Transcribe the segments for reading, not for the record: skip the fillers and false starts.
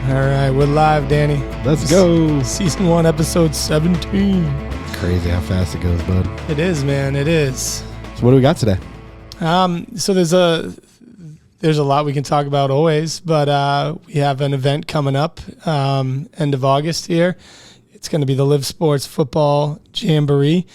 All right, we're live, Danny. Let's go. Season 1, episode 17. Crazy how fast it goes, bud. It is, man. It is. So what do we got today? So there's a lot we can talk about always, but we have an event coming up end of August here. It's going to be the Live Sports Football Jamboree.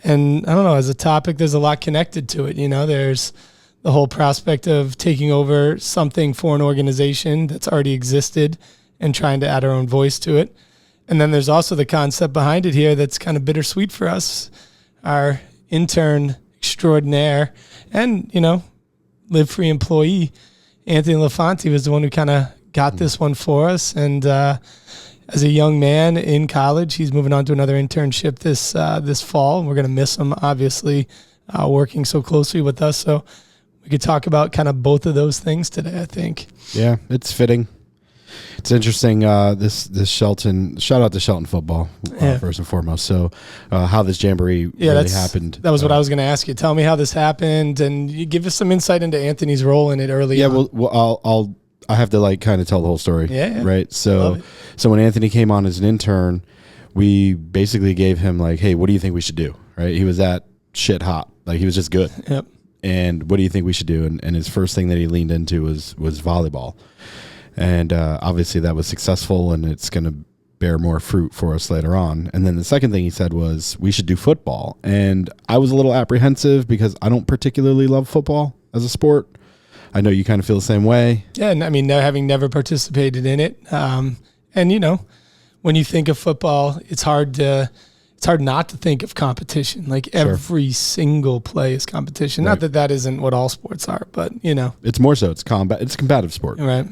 And I don't know, as a topic, there's a lot connected to it. You know, there's the whole prospect of taking over something for an organization that's already existed and trying to add our own voice to it. And then there's also the concept behind it here that's kind of bittersweet for us. Our intern extraordinaire and, you know, LivFree employee, Anthony LaFonte, was the one who kind of got this one for us. And as a young man in college, he's moving on to another internship this fall. We're going to miss him, obviously, working so closely with us. So we could talk about kind of both of those things today, I think. Yeah, it's fitting. It's interesting. This Shelton, shout out to Shelton football first and foremost. So, how this jamboree really happened. That was what I was going to ask you. Tell me how this happened, and you give us some insight into Anthony's role in it early. Yeah, well, I have to kind of tell the whole story. Yeah. Right. So when Anthony came on as an intern, we basically gave him hey, what do you think we should do? Right. He was that shit hot. He was just good. Yep. And what do you think we should do? And his first thing that he leaned into was volleyball. And obviously that was successful, and it's going to bear more fruit for us later on. And then the second thing he said was we should do football. And I was a little apprehensive because I don't particularly love football as a sport. I know you kind of feel the same way. Yeah, and I mean, having never participated in it, and you know, when you think of football, it's hard not to think of competition. Every single play is competition. Right. Not that isn't what all sports are, but you know, it's more so. It's a combative sport, right?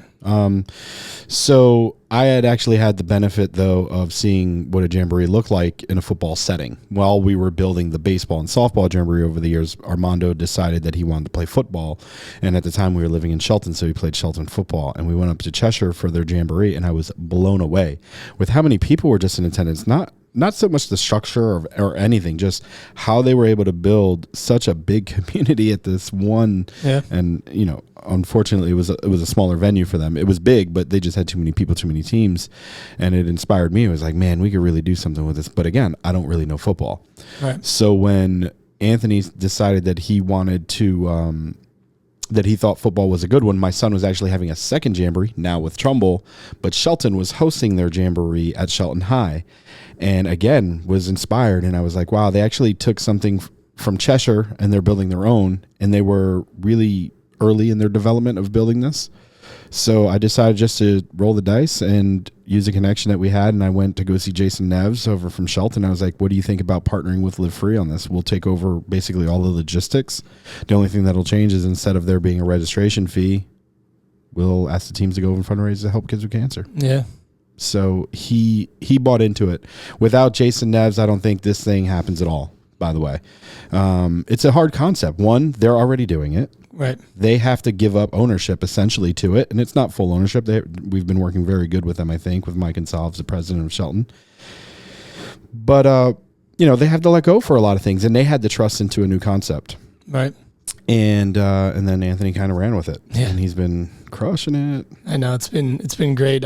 So I had actually had the benefit, though, of seeing what a jamboree looked like in a football setting. While we were building the baseball and softball jamboree over the years, Armando decided that he wanted to play football. And at the time, we were living in Shelton, so he played Shelton football. And we went up to Cheshire for their jamboree, and I was blown away with how many people were just in attendance. Not so much the structure or anything, just how they were able to build such a big community at this one. Yeah. And, you know, unfortunately, it was a smaller venue for them. It was big, but they just had too many people, too many teams. And it inspired me. It was like, man, we could really do something with this. But again, I don't really know football. Right. So when Anthony decided that he wanted to, that he thought football was a good one, my son was actually having a second jamboree, now with Trumbull, but Shelton was hosting their jamboree at Shelton High. And again, was inspired. And I was like, wow, they actually took something from Cheshire and they're building their own. And they were really early in their development of building this. So I decided just to roll the dice and use a connection that we had. And I went to go see Jason Neves over from Shelton. I was like, what do you think about partnering with LivFree on this? We'll take over basically all the logistics. The only thing that'll change is instead of there being a registration fee, we'll ask the teams to go over and fundraise to help kids with cancer. Yeah. So he bought into it. Without Jason Neves, I don't think this thing happens at all, by the way. It's a hard concept. One, they're already doing it. Right. They have to give up ownership essentially to it, and it's not full ownership. We've been working very good with them, I think, with Mike Insalves, the president of Shelton. But, you know, they have to let go for a lot of things, and they had to trust into a new concept. Right. And then Anthony kind of ran with it, yeah. And he's been crushing it. I know it's been great.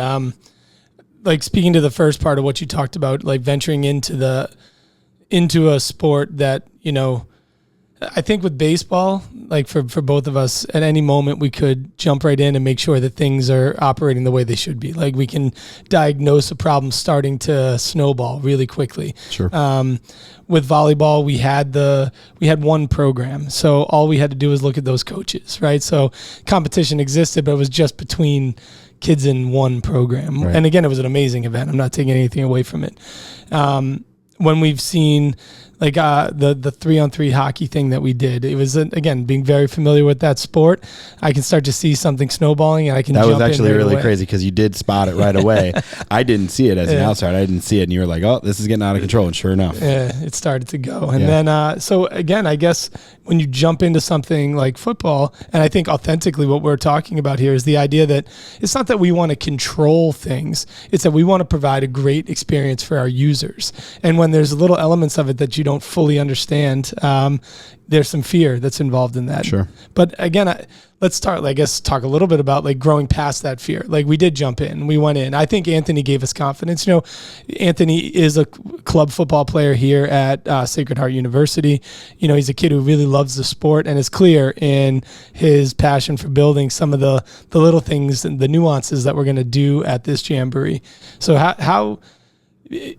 Speaking to the first part of what you talked about, venturing into a sport that, you know, I think with baseball, for both of us, at any moment we could jump right in and make sure that things are operating the way they should be. We can diagnose a problem starting to snowball really quickly. Sure. With volleyball, we had one program, so all we had to do was look at those coaches, right? So competition existed, but it was just between kids in one program. Right. And again, it was an amazing event. I'm not taking anything away from it. When we've seen the 3-on-3 hockey thing that we did, it was again being very familiar with that sport. I can start to see something snowballing, and I can. That jump was actually in right really away. crazy because you did spot it right away. I didn't see it as an outsider. I didn't see it, and you were like, "Oh, this is getting out of control." And sure enough, it started to go. And then, so again, I guess when you jump into something like football, and I think authentically what we're talking about here is the idea that it's not that we want to control things; it's that we want to provide a great experience for our users. And when there's little elements of it that you don't fully understand. There's some fear that's involved in that. Sure. But again, let's start, I guess, talk a little bit about like growing past that fear. Like we did jump in, we went in. I think Anthony gave us confidence. You know, Anthony is a club football player here at Sacred Heart University. You know, he's a kid who really loves the sport and is clear in his passion for building some of the little things and the nuances that we're going to do at this jamboree. So how,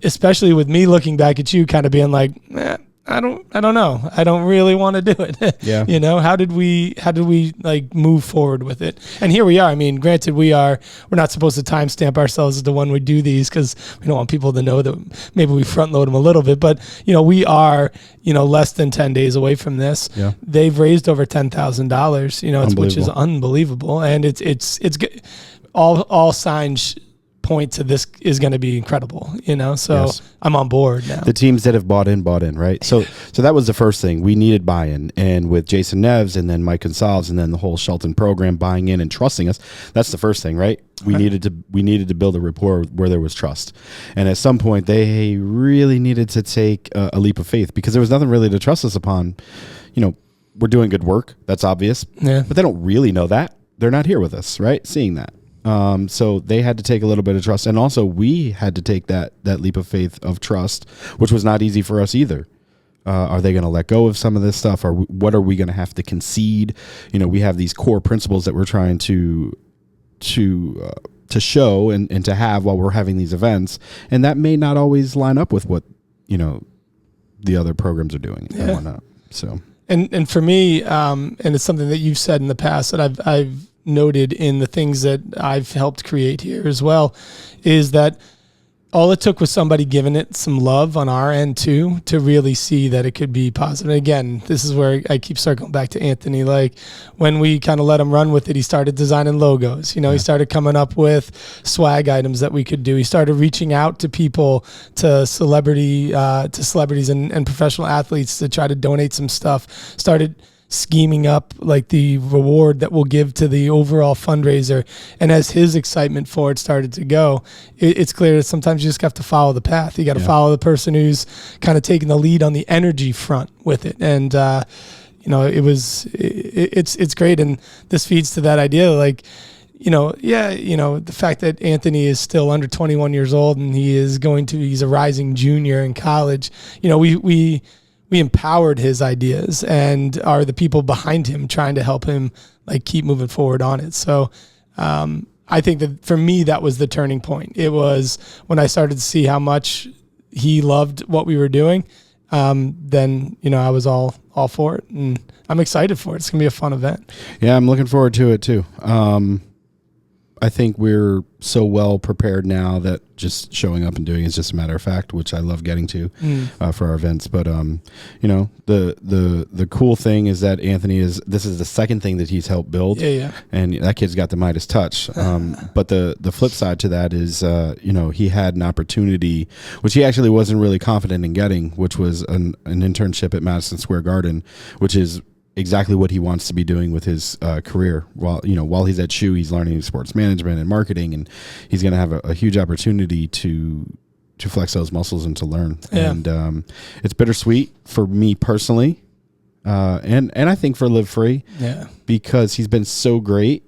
especially with me looking back at you kind of being like, I don't know. I don't really want to do it. Yeah. You know, how did we like move forward with it? And here we are. I mean, granted, we're not supposed to timestamp ourselves as the one we do these because we don't want people to know that maybe we front load them a little bit. But, you know, we are, you know, less than 10 days away from this. Yeah. They've raised over $10,000, you know, which is unbelievable. And it's good. All signs point to this is going to be incredible, you know, so yes. I'm on board now. The teams that have bought in, right? So that was the first thing. We needed buy-in, and with Jason Neves and then Mike Gonsalves and then the whole Shelton program buying in and trusting us, that's the first thing, right? We needed to build a rapport where there was trust. And at some point they really needed to take a leap of faith because there was nothing really to trust us upon. You know, we're doing good work. That's obvious. Yeah. But they don't really know that. They're not here with us, right? Seeing that. So they had to take a little bit of trust, and also we had to take that leap of faith of trust, which was not easy for us either. Are they going to let go of some of this stuff, or what are we going to have to concede? You know, we have these core principles that we're trying to show and to have while we're having these events, and that may not always line up with what, you know, the other programs are doing and whatnot. So, and for me, and it's something that you've said in the past that I've noted in the things that I've helped create here as well, is that all it took was somebody giving it some love on our end too, to really see that it could be positive. And again, this is where I keep circling back to Anthony. Like when we kind of let him run with it, he started designing logos. You know, he started coming up with swag items that we could do. He started reaching out to people, to celebrities and professional athletes to try to donate some stuff. Started scheming up like the reward that we'll give to the overall fundraiser. And as his excitement for it started to go, it's clear that sometimes you just have to follow the path. You got to follow the person who's kind of taking the lead on the energy front with it. And, you know, it's great. And this feeds to that idea, like, you know, the fact that Anthony is still under 21 years old and he's a rising junior in college, you know, we empowered his ideas and are the people behind him trying to help him like keep moving forward on it. So I think that for me, that was the turning point. It was when I started to see how much he loved what we were doing. Then, you know, I was all for it, and I'm excited for it. It's gonna be a fun event. Yeah, I'm looking forward to it too. I think we're so well prepared now that just showing up and doing is just a matter of fact, which I love getting to for our events. But you know, the cool thing is that this is the second thing that he's helped build. Yeah. And that kid's got the Midas touch. But the flip side to that is you know, he had an opportunity which he actually wasn't really confident in getting, which was an internship at Madison Square Garden, which is exactly what he wants to be doing with his career. While he's at SHU, he's learning sports management and marketing, and he's going to have a huge opportunity to flex those muscles and to learn. Yeah. And it's bittersweet for me personally, and I think for LivFree, because he's been so great.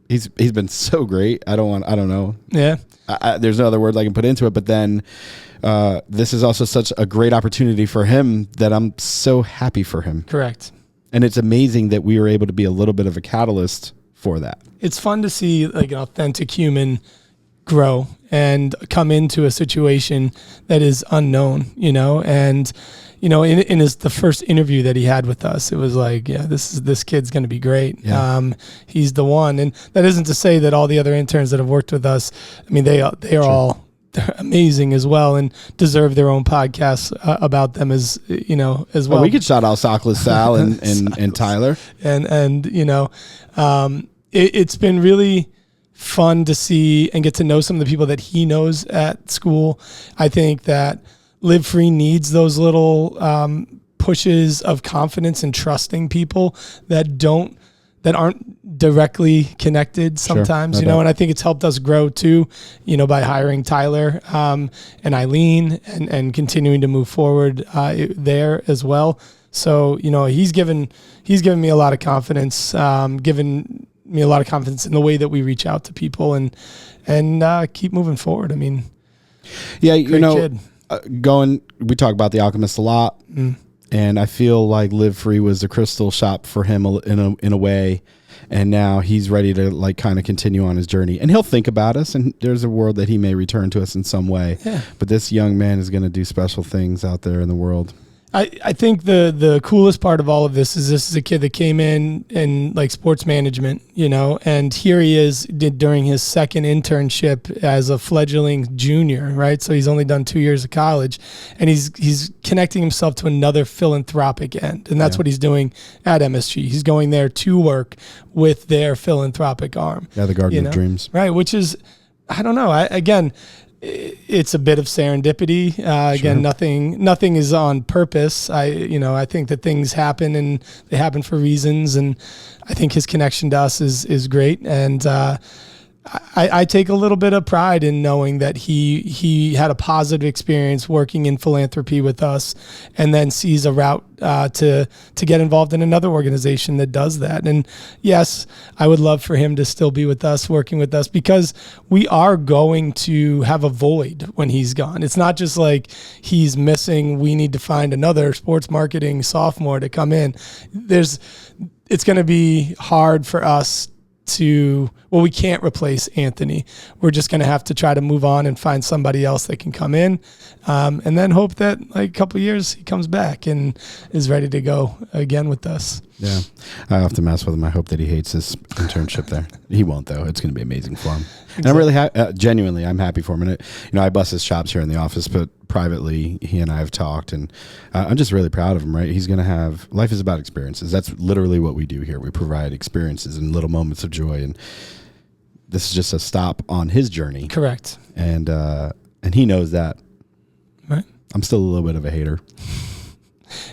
He's been so great. I don't know. Yeah. There's no other words I can put into it, but then this is also such a great opportunity for him that I'm so happy for him. Correct. And it's amazing that we were able to be a little bit of a catalyst for that. It's fun to see like an authentic human grow and come into a situation that is unknown, you know, and you know, in the first interview that he had with us, it was like, yeah, this kid's going to be great. Yeah. He's the one. And that isn't to say that all the other interns that have worked with us, I mean, they're amazing as well and deserve their own podcasts about them as well. Well, we could shout out Sockless Sal and Tyler. And you know, it's been really fun to see and get to know some of the people that he knows at school. I think that LivFree needs those little pushes of confidence and trusting people that don't that aren't directly connected sometimes, Sure, you know, and I think it's helped us grow too, you know, by hiring Tyler and Eileen and continuing to move forward there as well. So, you know, he's given me a lot of confidence, given me a lot of confidence in the way that we reach out to people and keep moving forward. I mean, yeah, you know, kid. We talk about The Alchemist a lot, and I feel like LivFree was the crystal shop for him in a way, and now he's ready to like kind of continue on his journey, and he'll think about us, and there's a world that he may return to us in some way. Yeah. But this young man is going to do special things out there in the world. I think the coolest part of all of this is a kid that came in like sports management, you know, and here he is during his second internship as a fledgling junior, right? So he's only done 2 years of college, and he's connecting himself to another philanthropic end, and that's what he's doing at MSG. He's going there to work with their philanthropic arm. Yeah, the Garden of Dreams. Right, which is, I don't know, it's a bit of serendipity. Again, nothing is on purpose. I think that things happen and they happen for reasons. And I think his connection to us is great. And I take a little bit of pride in knowing that he had a positive experience working in philanthropy with us, and then sees a route to get involved in another organization that does that. And yes, I would love for him to still be with us, working with us, because we are going to have a void when he's gone. It's not just like he's missing. We need to find another sports marketing sophomore to come in. It's going to be hard for us we can't replace Anthony. We're just going to have to try to move on and find somebody else that can come in, and then hope that like a couple of years he comes back and is ready to go again with us. Yeah, I have to mess with him. I hope that he hates his internship there. He won't, though. It's going to be amazing for him. Exactly. And I'm really genuinely, I'm happy for him. And I bust his chops here in the office, but privately, he and I have talked, and I'm just really proud of him. Right, he's going to have life is about experiences. That's literally what we do here. We provide experiences and little moments of joy, and this is just a stop on his journey. Correct. And he knows that. Right. I'm still a little bit of a hater.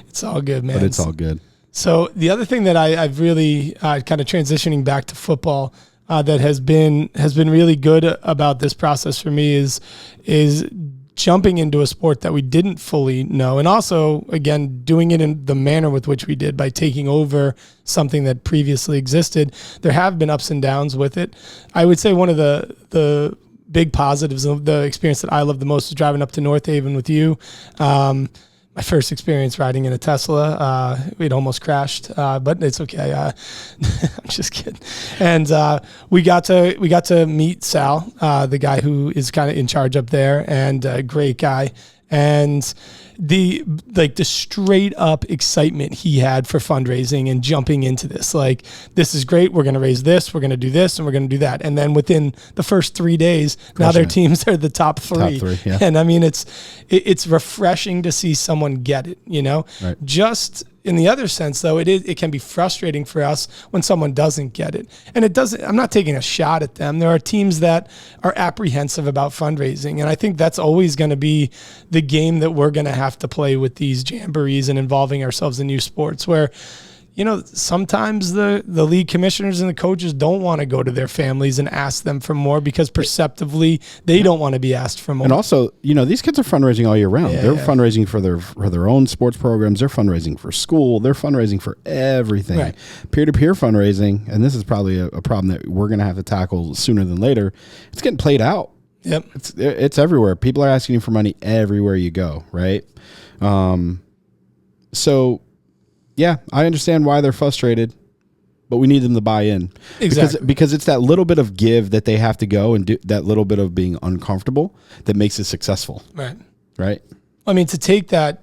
It's all good, man. But it's all good. So the other thing that I've really kind of transitioning back to football that has been really good about this process for me is jumping into a sport that we didn't fully know, and also again doing it in the manner with which we did by taking over something that previously existed. There have been ups and downs with it. I would say one of the big positives of the experience that I love the most is driving up to North Haven with you. My first experience riding in a Tesla, it almost crashed, but it's okay. I'm just kidding. And we got to meet Sal, the guy who is kind of in charge up there, and a great guy. And the straight up excitement he had for fundraising and jumping into this, like, this is great. We're going to raise this. We're going to do this, and we're going to do that. And then within the first 3 days, now their teams are the top three. Yeah. And I mean, it's refreshing to see someone get it, you know, right. Just in the other sense, though, it can be frustrating for us when someone doesn't get it. And I'm not taking a shot at them. There are teams that are apprehensive about fundraising. And I think that's always going to be the game that we're going to have to play with these jamborees and involving ourselves in new sports, where, you know, sometimes the league commissioners and the coaches don't want to go to their families and ask them for more because perceptively they don't want to be asked for more. And also, you know, these kids are fundraising all year round. They're fundraising for their own sports programs. They're fundraising for school. They're fundraising for everything. Right. Peer-to-peer fundraising, and this is probably a problem that we're going to have to tackle sooner than later. It's getting played out. Yep. It's everywhere. People are asking you for money everywhere you go, right? So, yeah, I understand why they're frustrated, but we need them to buy in. Exactly. Because it's that little bit of give that they have to go and do, that little bit of being uncomfortable that makes it successful. Right. Right? I mean, to take that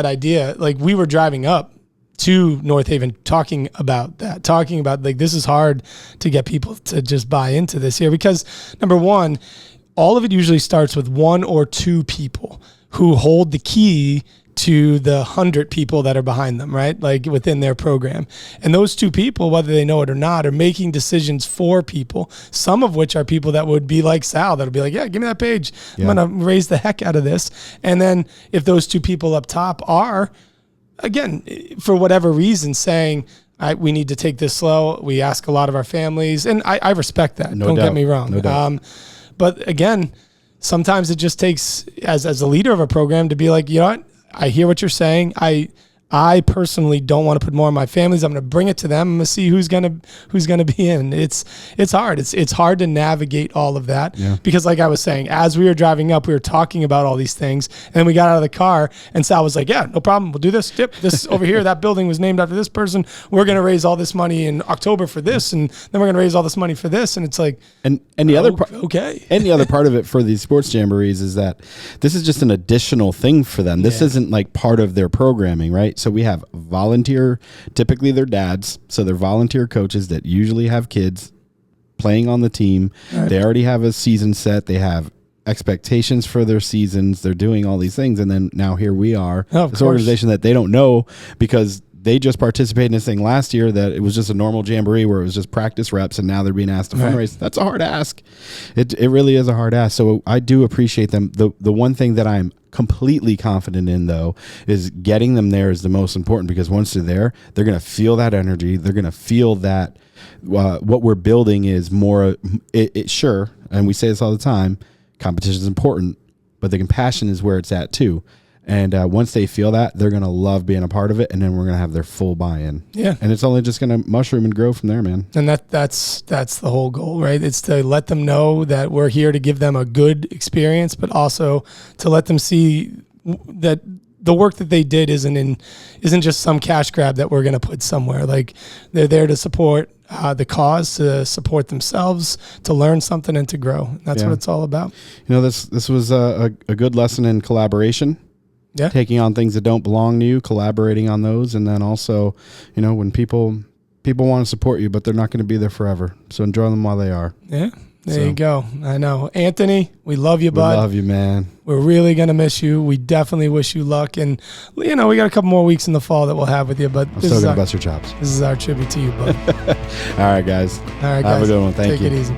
idea, like, we were driving up to North Haven talking about like, this is hard to get people to just buy into this here, because number one, all of it usually starts with one or two people who hold the key to the 100 people that are behind them, right? Like, within their program. And those two people, whether they know it or not, are making decisions for people, some of which are people that would be like Sal, that'll be like, yeah, give me that page. Yeah. I'm going to raise the heck out of this. And then if those two people up top are, again, for whatever reason, saying, we need to take this slow. We ask a lot of our families, and I respect that. Don't get me wrong. No doubt. But again, sometimes it just takes, as a leader of a program, to be like, you know what? I hear what you're saying. I personally don't want to put more on my families. I'm going to bring it to them. I'm going to see who's going to be in. It's hard. It's hard to navigate all of that because, like I was saying, as we were driving up, we were talking about all these things, and then we got out of the car, and Sal was like, "Yeah, no problem. We'll do this. Yep, this over here. That building was named after this person. We're going to raise all this money in October for this, and then we're going to raise all this money for this." And it's like, and the other part, okay, and the other part of it for these sports jamborees is that this is just an additional thing for them. This isn't like part of their programming, right? So we have volunteer, typically they're dads, so they're volunteer coaches that usually have kids playing on the team. Right. They already have a season set. They have expectations for their seasons. They're doing all these things, and then now here we are, this organization that they don't know because they just participated in this thing last year that it was just a normal jamboree where it was just practice reps, and now they're being asked to fundraise. That's a hard ask. It really is a hard ask. So I do appreciate them. The one thing that I'm completely confident in, though, is getting them there is the most important, because once they're there, they're going to feel that energy. They're going to feel that what we're building is more, sure, and we say this all the time, competition is important, but the compassion is where it's at too. And once they feel that, they're going to love being a part of it, and then we're going to have their full buy-in. Yeah. And it's only just going to mushroom and grow from there, man. And that's the whole goal, right? It's to let them know that we're here to give them a good experience, but also to let them see that the work that they did isn't just some cash grab that we're going to put somewhere. Like, they're there to support the cause, to support themselves, to learn something, and to grow. That's what it's all about. You know, this was a good lesson in collaboration. Yeah. Taking on things that don't belong to you, collaborating on those, and then also, you know, when people want to support you, but they're not going to be there forever. So enjoy them while they are. Yeah, there you go. I know. Anthony, we love you, bud. We love you, man. We're really going to miss you. We definitely wish you luck. And, you know, we got a couple more weeks in the fall that we'll have with you, but I'm still going to bust your chops. This is our tribute to you, bud. All right, guys. Have a good one. Thank you. Take it easy.